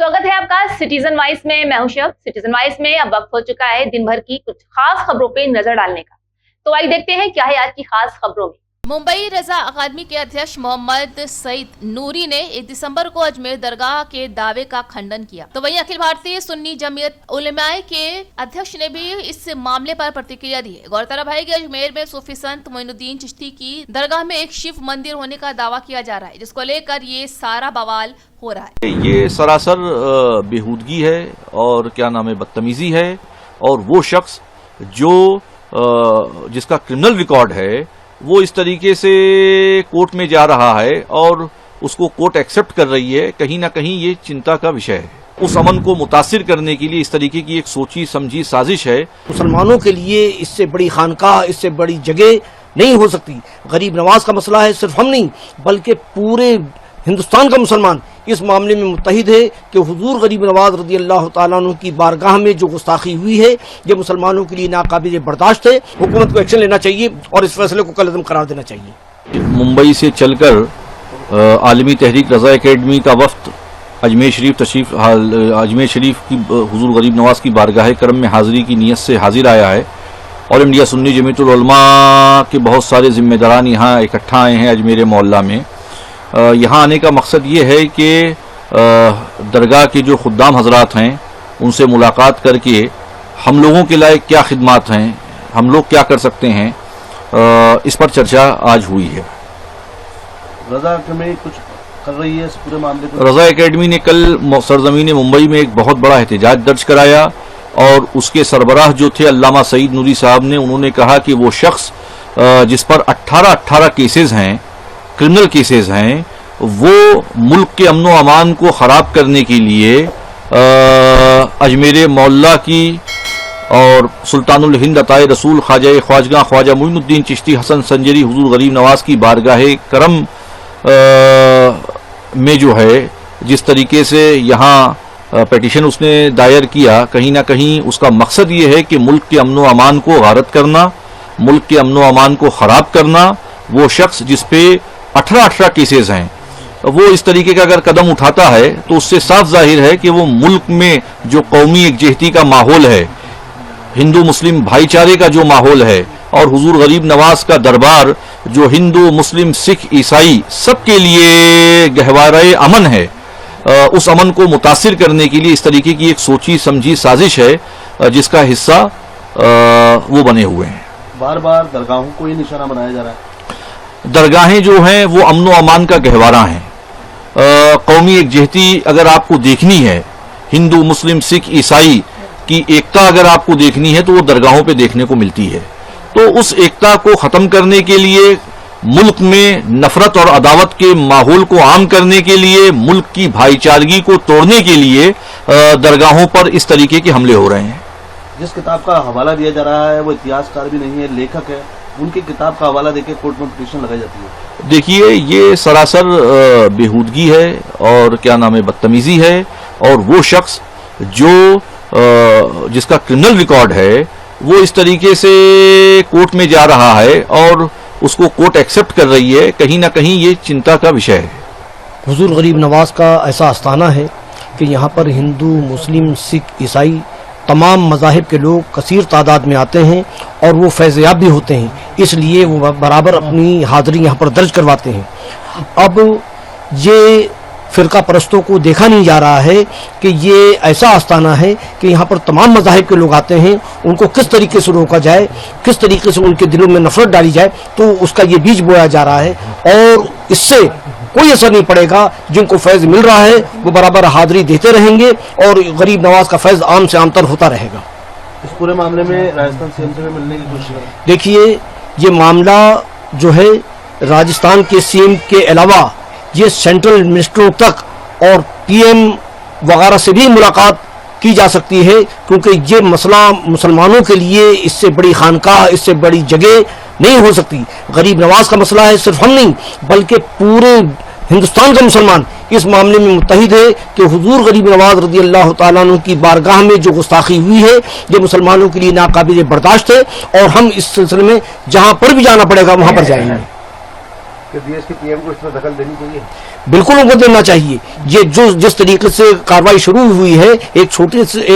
स्वागत है आपका सिटीजन वॉइस में। मैं हूं शब। सिटीजन वॉइस में अब वक्त हो चुका है दिन भर की कुछ खास खबरों पे नजर डालने का। तो आइए देखते हैं क्या है आज की खास खबरों में। मुंबई रजा अकादमी के अध्यक्ष मोहम्मद सईद नूरी ने 1 दिसंबर को अजमेर दरगाह के दावे का खंडन किया। तो वहीं अखिल भारतीय सुन्नी जमीयत उलमाए के अध्यक्ष ने भी इस मामले पर प्रतिक्रिया दी है। गौरतलब है कि अजमेर में सूफी संत मोइनुद्दीन चिश्ती की दरगाह में एक शिव मंदिर होने का दावा किया जा रहा है, जिसको लेकर ये सारा बवाल हो रहा है। ये सरासर बेहूदगी है और क्या नाम है, बदतमीजी है। और वो शख्स जो जिसका क्रिमिनल रिकॉर्ड है वो इस तरीके से कोर्ट में जा रहा है और उसको कोर्ट एक्सेप्ट कर रही है, कहीं ना कहीं ये चिंता का विषय है। उस अमन को मुतासिर करने के लिए इस तरीके की एक सोची समझी साजिश है। मुसलमानों के लिए इससे बड़ी खानकाह, इससे बड़ी जगह नहीं हो सकती। गरीब नवाज का मसला है, सिर्फ हम नहीं बल्कि पूरे हिंदुस्तान का मुसलमान इस मामले में मुत्तहिद है कि हुजूर गरीब नवाज रज़ी अल्लाह ताला अन्हु की बारगाह में जो गुस्ताखी हुई है ये मुसलमानों के लिए नाकाबिल बर्दाश्त है। हुकूमत को एक्शन लेना चाहिए और इस फैसले को कलअदम करार देना चाहिए। मुंबई से चलकर आलमी तहरीक रज़ा एकेडमी का वफ्द अजमेर शरीफ की हुजूर गरीब नवाज की बारगाह करम में हाजिरी की नीयत से हाजिर आया है और इंडिया सुन्नी जमीयत उलमा के बहुत सारे जिम्मेदारान यहाँ इकट्ठा आए हैं अजमेर मोहल्ला में। यहाँ आने का मकसद ये है कि दरगाह के जो खुद्दाम हजरात हैं उनसे मुलाकात करके हम लोगों के लायक क्या खिदमात हैं, हम लोग क्या कर सकते हैं, इस पर चर्चा आज हुई है। रज़ा एकेडमी कुछ कर रही है इस पूरे मामले को? रज़ा एकेडमी ने कल सरजमीन मुंबई में एक बहुत बड़ा एहतजाज दर्ज कराया और उसके सरबराह जो थे अल्लामा सईद नूरी साहब ने, उन्होंने कहा कि वो शख्स जिस पर 18 केसेस हैं, क्रिमिनल केसेस हैं, वो मुल्क के अमन व अमान को ख़राब करने के लिए अजमेर मोहल्ला की और सुल्तानुल हिंद अताए रसूल ख्वाजा मोइनुद्दीन चिश्ती हसन संजरी हुजूर गरीब नवाज की बारगाह करम में जो है जिस तरीके से यहाँ पिटीशन उसने दायर किया, कहीं ना कहीं उसका मकसद ये है कि मुल्क के अमन व अमान को गारत करना, मुल्क के अमन व अमान को ख़राब करना। वो शख्स जिस पे 18 केसेस हैं वो इस तरीके का अगर कदम उठाता है तो उससे साफ जाहिर है कि वो मुल्क में जो कौमी एकजहती का माहौल है, हिंदू मुस्लिम भाईचारे का जो माहौल है और हुजूर गरीब नवाज का दरबार जो हिंदू मुस्लिम सिख ईसाई सबके लिए गहवारे अमन है, उस अमन को मुतासिर करने के लिए इस तरीके की एक सोची समझी साजिश है जिसका हिस्सा वो बने हुए हैं। बार बार दरगाहों को ही निशाना बनाया जा रहा है। दरगाहें जो हैं वो अमन व अमान का गहवारा हैं। कौमी एकजहती अगर आपको देखनी है, हिंदू मुस्लिम सिख ईसाई की एकता अगर आपको देखनी है तो वो दरगाहों पे देखने को मिलती है। तो उस एकता को ख़त्म करने के लिए, मुल्क में नफरत और अदावत के माहौल को आम करने के लिए, मुल्क की भाईचारगी को तोड़ने के लिए दरगाहों पर इस तरीके के हमले हो रहे हैं। जिस किताब का हवाला दिया जा रहा है वो इतिहासकार भी नहीं है, लेखक है, उनकी किताब का हवाला देके कोर्ट में पिटीशन लगाई जाती है। देखिए, ये सरासर बेहूदगी है और क्या नाम है, बदतमीजी है। और वो शख्स जो जिसका क्रिमिनल रिकॉर्ड है वो इस तरीके से कोर्ट में जा रहा है और उसको कोर्ट एक्सेप्ट कर रही है, कहीं ना कहीं ये चिंता का विषय है। हुजूर गरीब नवाज का ऐसा आस्थाना है कि यहाँ पर हिंदू मुस्लिम सिख ईसाई तमाम मज़ाहिब के लोग कसीर तादाद में आते हैं और वो फैज़याब भी होते हैं, इसलिए वो बराबर अपनी हाज़िरी यहाँ पर दर्ज करवाते हैं। अब ये फ़िरका परस्तों को देखा नहीं जा रहा है कि ये ऐसा आस्थाना है कि यहाँ पर तमाम मज़ाहिब के लोग आते हैं, उनको किस तरीके से रोका जाए, किस तरीके से उनके दिलों में नफरत डाली जाए, तो उसका ये बीज बोया जा रहा है और इससे कोई असर नहीं पड़ेगा। जिनको फैज़ मिल रहा है वो बराबर हाज़िरी देते रहेंगे और गरीब नवाज का फैज़ आम से आमतर होता रहेगा। इस पूरे मामले में राजस्थान सीएम से भी मिलने की कोशिश है। देखिए, ये मामला जो है राजस्थान के सीएम के अलावा ये सेंट्रल मिनिस्टरों तक और पीएम वगैरह से भी मुलाकात की जा सकती है, क्योंकि ये मसला मुसलमानों के लिए इससे बड़ी खानकाह, इससे बड़ी जगह नहीं हो सकती। गरीब नवाज का मसला है, सिर्फ हम नहीं बल्कि पूरे हिंदुस्तान का मुसलमान इस मामले में मुत्तहिद है कि हुजूर गरीब नवाज रज़ी अल्लाह ताला अन्हु की बारगाह में जो गुस्ताखी हुई है ये मुसलमानों के लिए नाकाबिल बर्दाश्त है और हम इस सिलसिले में जहां पर भी जाना पड़ेगा वहां पर जाएंगे। کہ देश के पीएम को इस पर दखल देनी चाहिए। बिल्कुल उनको देना चाहिए। ये जो जिस तरीके से कार्रवाई शुरू हुई है, एक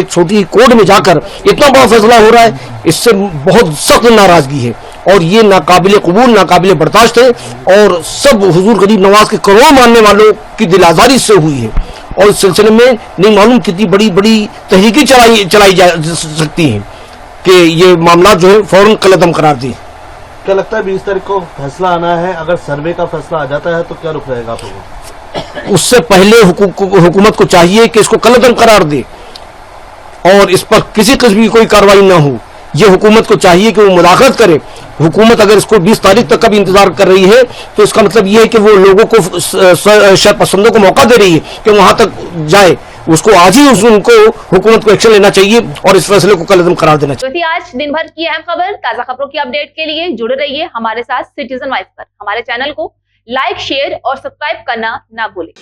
छोटी कोर्ट में जाकर इतना बड़ा फैसला हो रहा है, इससे बहुत सख्त नाराजगी है और ये नाकाबिले कबूल, नाकाबिले बर्दाश्त है और सब हुजूर गरीब नवाज के करोड़ मानने वालों की दिल आजारी से हुई है और इस सिलसिले में नहीं मालूम कितनी बड़ी बड़ी तहरीकी चलाई जा सकती हैं कि ये मामला जो है फौरन कलअदम करार दी। क्या लगता है 20 तारीख को फैसला आना है, अगर सर्वे का फैसला आ जाता है तो क्या रुख रहेगा आप लोगों को? उससे पहले हुकूमत को चाहिए कि इसको कलअदम करार दे और इस पर किसी किस्म की कोई कार्रवाई ना हो। ये हुकूमत को चाहिए कि वो मुदाखलत करे। हुकूमत अगर इसको 20 तारीख तक का भी इंतजार कर रही है तो इसका मतलब ये है कि वो लोगों को, शर पसंदों को मौका दे रही है कि वहां तक जाए। उसको आज ही उनको हुकूमत को एक्शन लेना चाहिए और इस फैसले को कलअदम करार देना चाहिए। तो थी आज दिन भर की अहम खबर। ताजा खबरों की अपडेट के लिए जुड़े रहिए हमारे साथ सिटीजन वाइस पर। हमारे चैनल को लाइक, शेयर और सब्सक्राइब करना ना भूलें।